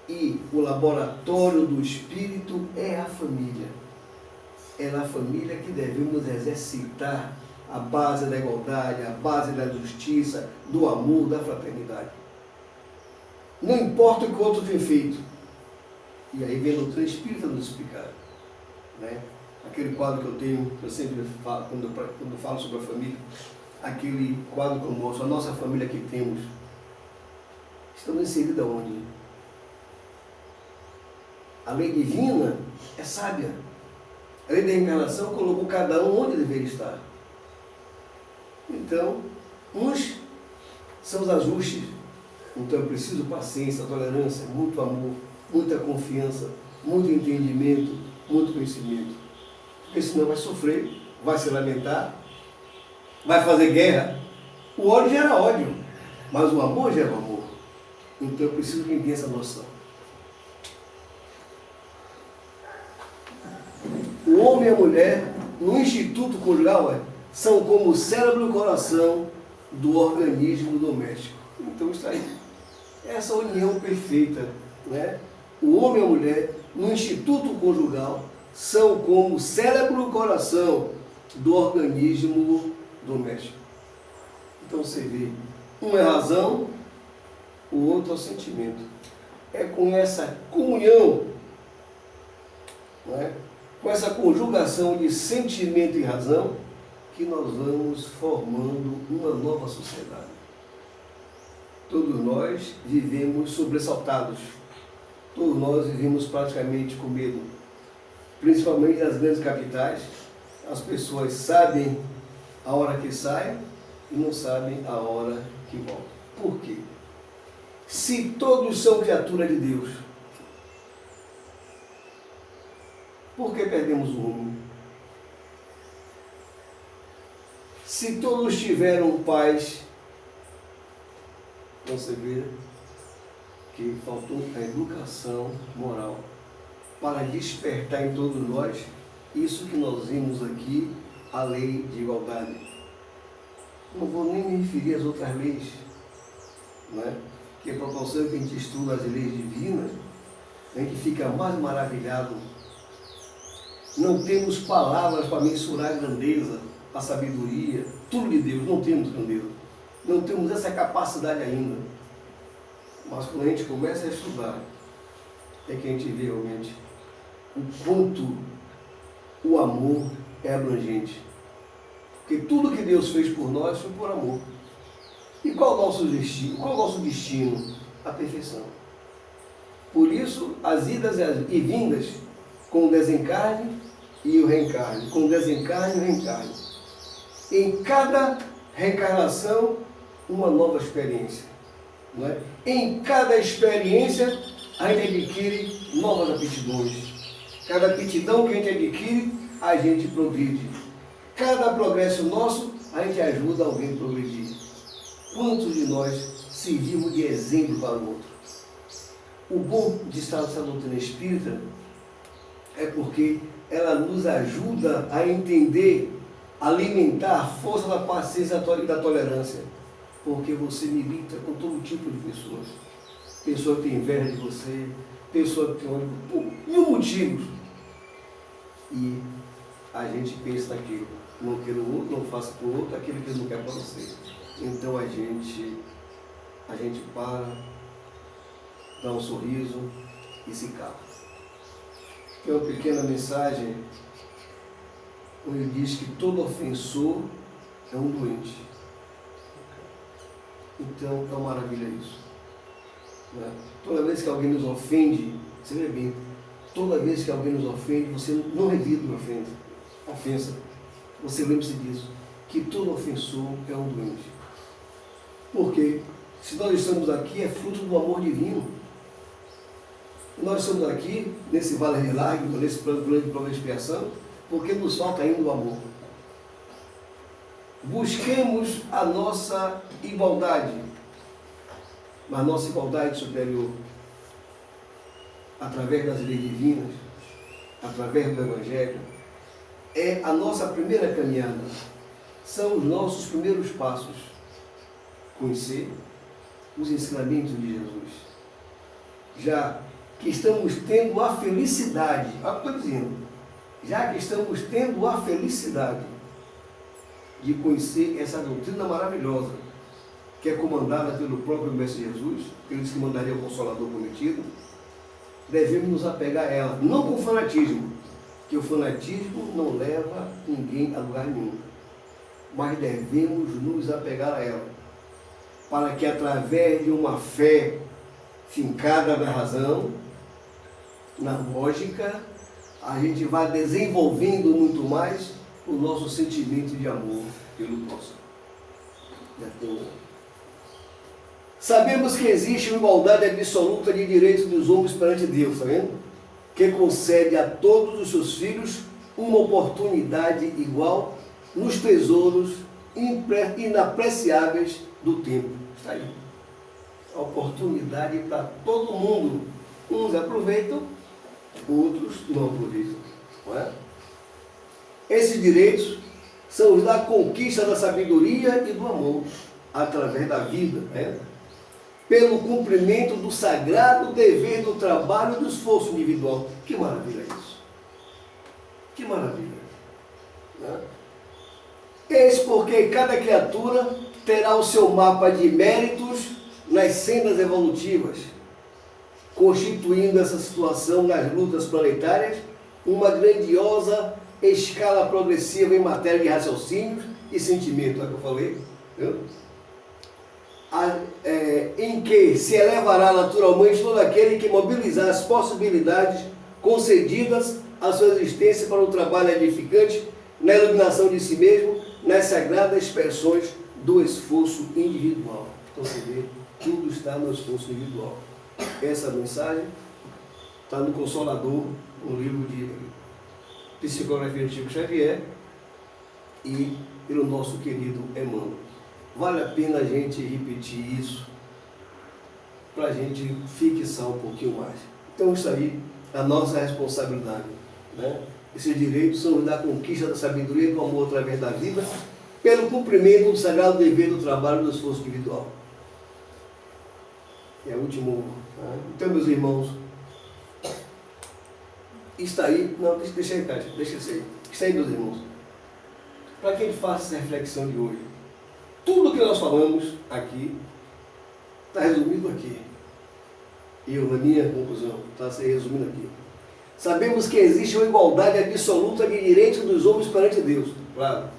E o laboratório do espírito é a família. É na família que devemos exercitar a base da igualdade, a base da justiça, do amor, da fraternidade. Não importa o que o outro tem feito. E aí vem a doutrina espírita nos explicar. Né? Aquele quadro que eu tenho, que eu sempre falo, quando eu falo sobre a família, aquele quadro que eu mostro, a nossa família que temos, estamos inseridos aonde? A lei divina é sábia. A lei da reencarnação colocou cada um onde deveria estar. Então, uns são os ajustes. Então é preciso paciência, tolerância, muito amor, muita confiança, muito entendimento, muito conhecimento. Porque senão vai sofrer, vai se lamentar, vai fazer guerra. O ódio gera ódio, mas o amor gera amor. Então eu preciso que tenha essa noção. O homem e a mulher, no instituto conjugal, são como o cérebro e o coração do organismo doméstico. Então está aí. Essa união perfeita, né? O homem e a mulher, no instituto conjugal, são como o cérebro e o coração do organismo doméstico. Então você vê, um é razão, o outro é o sentimento. É com essa comunhão, não é? Com essa conjugação de sentimento e razão, que nós vamos formando uma nova sociedade. Todos nós vivemos sobressaltados. Todos nós vivemos praticamente com medo. Principalmente nas grandes capitais, as pessoas sabem a hora que saem e não sabem a hora que voltam. Por quê? Se todos são criatura de Deus, por que perdemos o rumo? Se todos tiveram paz, você vê que faltou a educação moral para despertar em todos nós isso que nós vimos aqui, a lei de igualdade. Não vou nem me referir às outras leis, né? Que a proporção que a gente estuda as leis divinas, a gente fica mais maravilhado. Não temos palavras para mensurar a grandeza, a sabedoria, tudo de Deus, não temos grandeza. Não temos essa capacidade ainda. Mas quando a gente começa a estudar, é que a gente vê realmente o quanto o amor é abrangente. Porque tudo que Deus fez por nós foi por amor. E qual o nosso destino? Qual o nosso destino? A perfeição. Por isso, as idas e vindas com o desencarne e o reencarne. Com o desencarne e o reencarne. Em cada reencarnação, uma nova experiência. Não é? Em cada experiência, a gente adquire novas aptidões. Cada aptidão que a gente adquire, a gente progride. Cada progresso nosso, a gente ajuda alguém a progredir. Quantos de nós servimos de exemplo para o outro? O bom de estar nessa doutrina espírita é porque ela nos ajuda a entender, alimentar a força da paciência e da tolerância. Porque você milita com todo tipo de pessoas. Pessoa que tem inveja de você, pessoa que tem ódio por mil motivos. E a gente pensa naquilo. Não quero o outro, não faça para o outro aquilo que ele não quer para você. Então a gente para, dá um sorriso e se cala. Tem uma pequena mensagem onde diz que todo ofensor é um doente. Então é uma maravilha isso. Né? Toda vez que alguém nos ofende, você vê bem, toda vez que alguém nos ofende, você não revida uma ofensa. Você lembre-se disso, que todo ofensor é um doente. Porque se nós estamos aqui, é fruto do amor divino. Nós estamos aqui, nesse vale de lágrimas, nesse plano de prova de expiação, porque nos falta ainda o amor. Busquemos a nossa igualdade, mas nossa igualdade superior, através das leis divinas, através do Evangelho, é a nossa primeira caminhada, são os nossos primeiros passos. Conhecer os ensinamentos de Jesus. Já que estamos tendo a felicidade, olha o que eu estou dizendo, já que estamos tendo a felicidade de conhecer essa doutrina maravilhosa, que é comandada pelo próprio Mestre Jesus, ele disse que mandaria o Consolador prometido, devemos nos apegar a ela, não com fanatismo, que o fanatismo não leva ninguém a lugar nenhum, mas devemos nos apegar a ela, para que através de uma fé fincada na razão, na lógica, a gente vá desenvolvendo muito mais o nosso sentimento de amor pelo próximo. Sabemos que existe uma igualdade absoluta de direitos dos homens perante Deus, está vendo? Que concede a todos os seus filhos uma oportunidade igual nos tesouros inapreciáveis do tempo. Está aí. A oportunidade para todo mundo. Uns aproveitam, outros não aproveitam. Não é? Esses direitos são os da conquista da sabedoria e do amor, através da vida, né? Pelo cumprimento do sagrado dever do trabalho e do esforço individual. Que maravilha isso! Que maravilha! Né? Eis porque cada criatura terá o seu mapa de méritos nas sendas evolutivas, constituindo essa situação nas lutas planetárias uma grandiosa escala progressiva em matéria de raciocínios e sentimento, é o que eu falei, viu? Em que se elevará naturalmente todo aquele que mobilizar as possibilidades concedidas à sua existência para o trabalho edificante na iluminação de si mesmo, nas sagradas expressões do esforço individual. Então você vê, tudo está no esforço individual. Essa mensagem está no Consolador, um livro de psicografia de Chico Xavier e pelo nosso querido Emmanuel. Vale a pena a gente repetir isso para a gente fixar um pouquinho mais. Então isso aí é a nossa responsabilidade, né? Esses direitos são da conquista da sabedoria e do amor através da vida, pelo cumprimento do sagrado dever do trabalho e do esforço individual. É o último. Né? Então, meus irmãos, está aí, não, deixa aí, Cátia, deixa isso aí. Está aí, meus irmãos. Para que a gente faça essa reflexão de hoje, tudo que nós falamos aqui está resumido aqui. Eu, na minha conclusão, está se resumindo aqui. Sabemos que existe uma igualdade absoluta de direitos dos homens perante Deus, claro,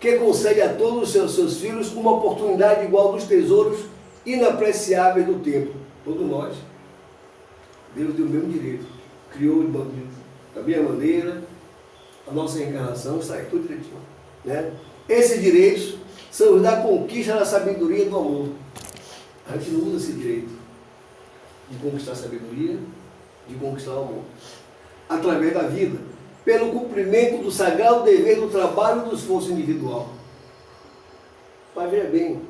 que concede a todos os seus filhos uma oportunidade igual dos tesouros inapreciáveis do tempo. Todos nós, Deus deu o mesmo direito, criou da mesma maneira, a nossa reencarnação, está aí tudo direitinho, né? Esses direitos são os da conquista da sabedoria e do amor. A gente não usa esse direito de conquistar a sabedoria, de conquistar o amor, através da vida, pelo cumprimento do sagrado dever do trabalho e do esforço individual. Mas veja bem,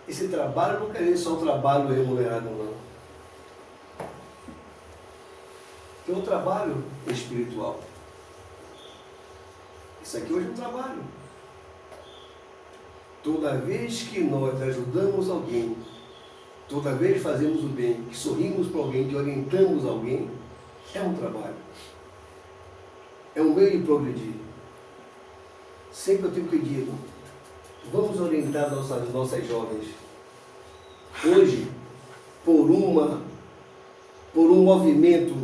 esse trabalho não quer dizer só o trabalho remunerado, não. Tem um trabalho espiritual. Isso aqui hoje é um trabalho. Toda vez que nós ajudamos alguém, toda vez que fazemos o bem, que sorrimos para alguém, que orientamos alguém, é um trabalho. É um meio de progredir. Sempre eu tenho pedido, vamos orientar nossas jovens. Hoje, por um movimento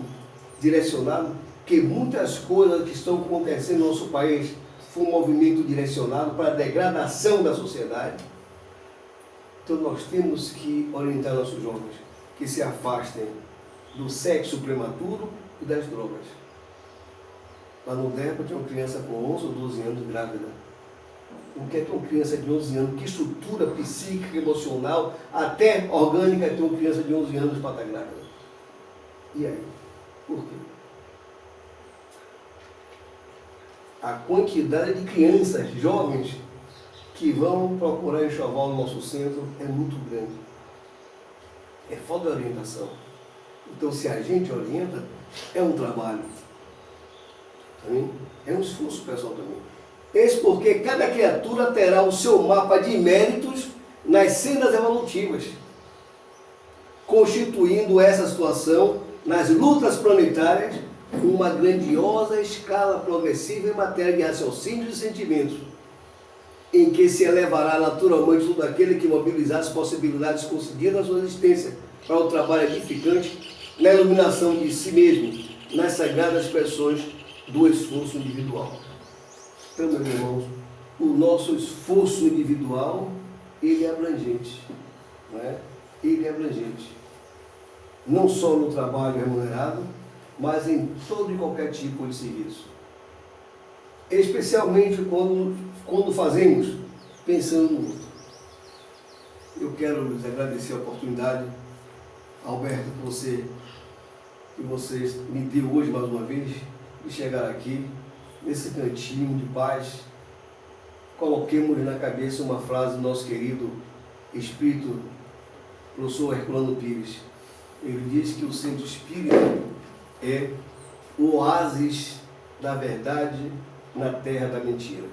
direcionado, que muitas coisas que estão acontecendo no nosso país foi um movimento direcionado para a degradação da sociedade. Então nós temos que orientar nossos jovens que se afastem do sexo prematuro e das drogas. Lá no DEPA tinha uma criança com 11 ou 12 anos grávida. O que é ter uma criança de 11 anos? Que estrutura psíquica, emocional, até orgânica, ter uma criança de 11 anos para estar grávida? E aí? Por quê? A quantidade de crianças, jovens, que vão procurar enxoval no nosso centro é muito grande. É falta de orientação. Então, se a gente orienta, é um trabalho. Também é um esforço pessoal também. Eis porque cada criatura terá o seu mapa de méritos nas sendas evolutivas, constituindo essa situação nas lutas planetárias uma grandiosa escala progressiva em matéria de raciocínio e sentimentos, em que se elevará naturalmente todo aquele que mobilizar as possibilidades concedidas à sua existência para o trabalho edificante, na iluminação de si mesmo, nas sagradas expressões do esforço individual. Então, meus irmãos, o nosso esforço individual, ele é abrangente, não é? Ele é abrangente. Não só no trabalho remunerado, mas em todo e qualquer tipo de serviço. Especialmente quando fazemos pensando no outro. Eu quero lhes agradecer a oportunidade, Alberto, que você me deu hoje mais uma vez, de chegar aqui, nesse cantinho de paz. Coloquemos na cabeça uma frase do nosso querido Espírito, professor Herculano Pires. Ele diz que o centro espírita é o oásis da verdade na terra da mentira.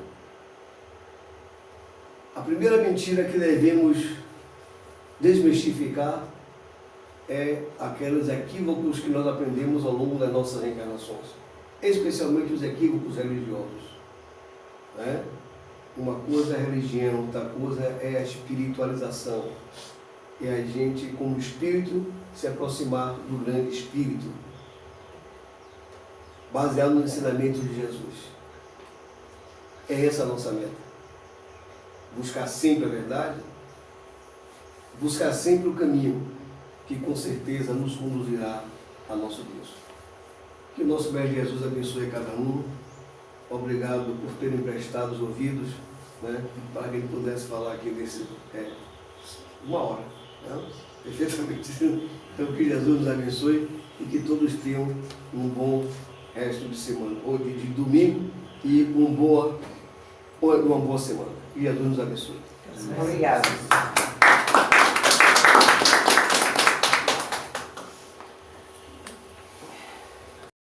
A primeira mentira que devemos desmistificar é aqueles equívocos que nós aprendemos ao longo das nossas reencarnações, especialmente os equívocos religiosos. Né? Uma coisa é a religião, outra coisa é a espiritualização. É a gente, como espírito, se aproximar do grande espírito, baseado no ensinamento de Jesus. É essa a nossa meta. Buscar sempre a verdade, buscar sempre o caminho que com certeza nos conduzirá a nosso Deus. Que o nosso Mestre Jesus abençoe cada um. Obrigado por terem prestado os ouvidos, né, para que ele pudesse falar aqui nesse uma hora. Né? Perfeitamente. Então que Jesus nos abençoe e que todos tenham um bom resto de semana, ou de domingo, e uma boa semana. Que Jesus nos abençoe. Obrigada.